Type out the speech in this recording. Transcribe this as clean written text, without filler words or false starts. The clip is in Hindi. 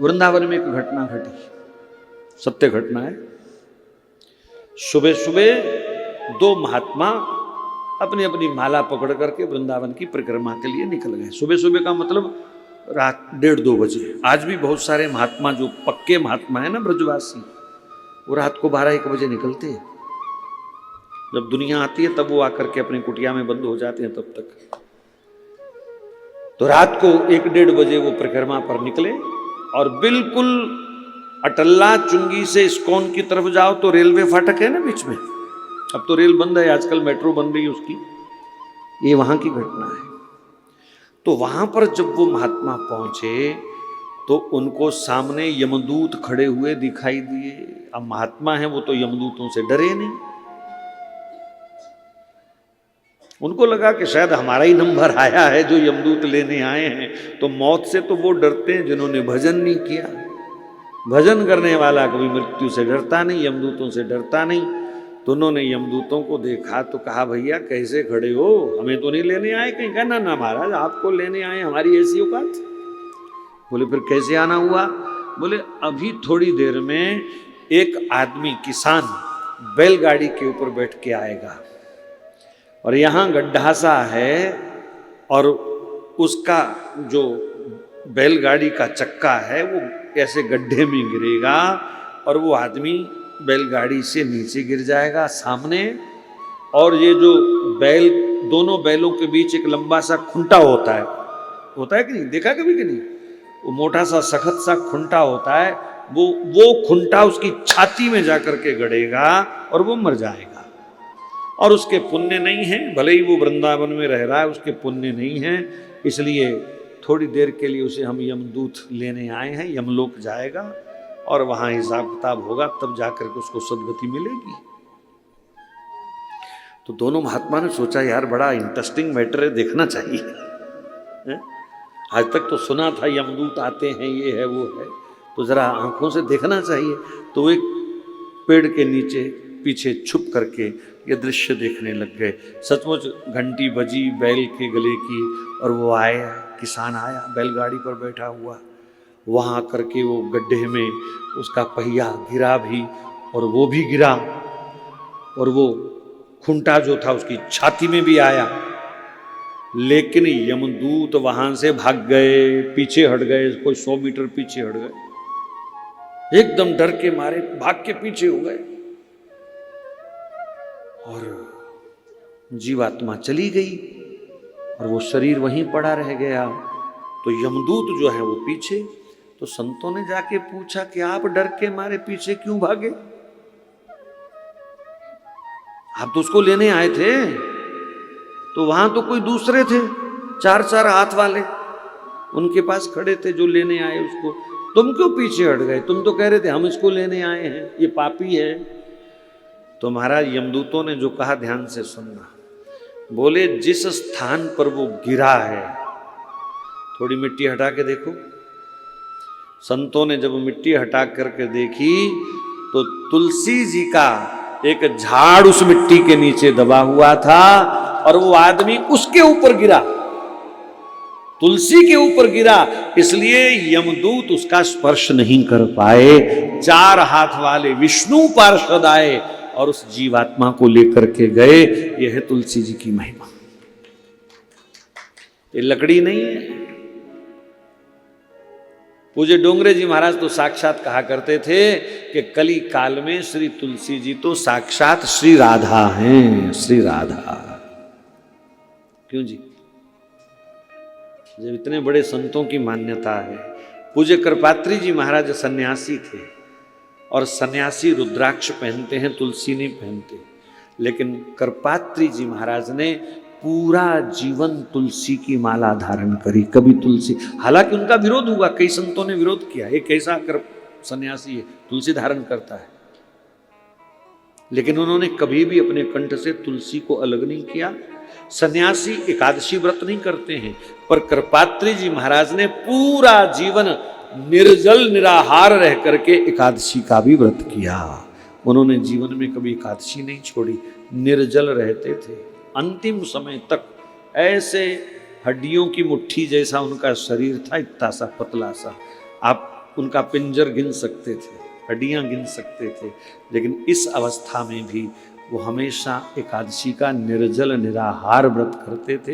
वृंदावन में एक घटना घटी, सत्य घटना है। सुबह सुबह दो महात्मा अपनी अपनी माला पकड़ करके वृंदावन की परिक्रमा के लिए निकल गए। सुबह सुबह का मतलब रात 1:30-2 बजे। आज भी बहुत सारे महात्मा जो पक्के महात्मा है ना ब्रजवासी, वो रात को 12-1 बजे निकलते हैं। जब दुनिया आती है तब वो आकर के अपनी कुटिया में बंद हो जाते हैं। तब तक तो रात को 1-1:30 बजे वो परिक्रमा पर निकले और बिल्कुल अटल्ला चुंगी से इस्कॉन की तरफ जाओ तो रेलवे फाटक है ना बीच में। अब तो रेल बंद है, आजकल मेट्रो बन रही है उसकी। ये वहां की घटना है। तो वहां पर जब वो महात्मा पहुंचे तो उनको सामने यमदूत खड़े हुए दिखाई दिए। अब महात्मा है वो तो यमदूतों से डरे नहीं। उनको लगा कि शायद हमारा ही नंबर आया है जो यमदूत लेने आए हैं। तो मौत से तो वो डरते हैं जिन्होंने भजन नहीं किया। भजन करने वाला कभी मृत्यु से डरता नहीं, यमदूतों से डरता नहीं। तो उन्होंने यमदूतों को देखा तो कहा, भैया कैसे खड़े हो, हमें तो नहीं लेने आए कहीं? कहा ना ना महाराज, आपको लेने आए, हमारी ऐसी औकात। बोले फिर कैसे आना हुआ? बोले अभी थोड़ी देर में एक आदमी किसान बैलगाड़ी के ऊपर बैठ के आएगा और यहाँ गड्ढा सा है और उसका जो बैलगाड़ी का चक्का है वो ऐसे गड्ढे में गिरेगा और वो आदमी बैलगाड़ी से नीचे गिर जाएगा सामने। और ये जो बैल, दोनों बैलों के बीच एक लंबा सा खुंटा होता है कि नहीं? देखा कभी कि नहीं? वो मोटा सा सख्त सा खुंटा होता है, वो खुंटा उसकी छाती में जाकर के गड़ेगा और वो मर जाएगा। और उसके पुण्य नहीं है, भले ही वो वृंदावन में रह रहा है, उसके पुण्य नहीं है, इसलिए थोड़ी देर के लिए उसे हम यमदूत लेने आए हैं। यमलोक जाएगा और वहां हिसाब किताब होगा, तब जाकर के उसको सद्गति मिलेगी। तो दोनों महात्मा ने सोचा, यार बड़ा इंटरेस्टिंग मैटर है, देखना चाहिए है? आज तक तो सुना था यमदूत आते हैं, ये है वो है, तो जरा आंखों से देखना चाहिए। तो एक पेड़ के नीचे पीछे छुप करके ये दृश्य देखने लग गए। सचमुच घंटी बजी बैल के गले की और वो आए, किसान आया बैलगाड़ी पर बैठा हुआ। वहाँ करके वो गड्ढे में उसका पहिया गिरा भी और वो भी गिरा और वो खुंटा जो था उसकी छाती में भी आया। लेकिन यमदूत वहां से भाग गए, पीछे हट गए, कोई 100 मीटर पीछे हट गए। एकदम डर के मारे भाग के पीछे हो गए और जीवात्मा चली गई और वो शरीर वहीं पड़ा रह गया। तो यमदूत जो है वो पीछे। तो संतों ने जाके पूछा कि आप डर के मारे पीछे क्यों भागे? आप तो उसको लेने आए थे। तो वहां तो कोई दूसरे थे, 4-4 हाथ वाले उनके पास खड़े थे जो लेने आए उसको। तुम क्यों पीछे हट गए? तुम तो कह रहे थे हम इसको लेने आए हैं, ये पापी है। तो महाराज यमदूतों ने जो कहा ध्यान से सुनना। बोले जिस स्थान पर वो गिरा है थोड़ी मिट्टी हटा के देखो। संतों ने जब मिट्टी हटा करके देखी तो तुलसी जी का एक झाड़ उस मिट्टी के नीचे दबा हुआ था और वो आदमी उसके ऊपर गिरा, तुलसी के ऊपर गिरा। इसलिए यमदूत उसका स्पर्श नहीं कर पाए। 4 हाथ वाले विष्णु पार्षद आए और उस जीवात्मा को लेकर के गए। यह है तुलसी जी की महिमा। ये लकड़ी नहीं है। पूज्य डोंगरे जी महाराज तो साक्षात कहा करते थे कि कली काल में श्री तुलसी जी तो साक्षात श्री राधा हैं, श्री राधा। क्यों जी? जब इतने बड़े संतों की मान्यता है। पूज्य कृपात्री जी महाराज सन्यासी थे और सन्यासी रुद्राक्ष पहनते हैं, तुलसी नहीं पहनते। लेकिन कृपात्री जी महाराज ने पूरा जीवन तुलसी की माला धारण करी, कभी तुलसी। हालांकि उनका विरोध हुआ, कई संतों ने विरोध किया, एक कैसा सन्यासी है तुलसी धारण करता है। लेकिन उन्होंने कभी भी अपने कंठ से तुलसी को अलग नहीं किया। सन्यासी एकादशी व्रत नहीं करते हैं, पर कृपात्री जी महाराज ने पूरा जीवन निर्जल निराहार रह करके एकादशी का भी व्रत किया। उन्होंने जीवन में कभी एकादशी नहीं छोड़ी, निर्जल रहते थे अंतिम समय तक। ऐसे हड्डियों की मुट्ठी जैसा उनका शरीर था, इतना सा पतला सा। आप उनका पिंजर गिन सकते थे, हड्डियां गिन सकते थे, लेकिन इस अवस्था में भी वो हमेशा एकादशी का निर्जल निराहार व्रत करते थे।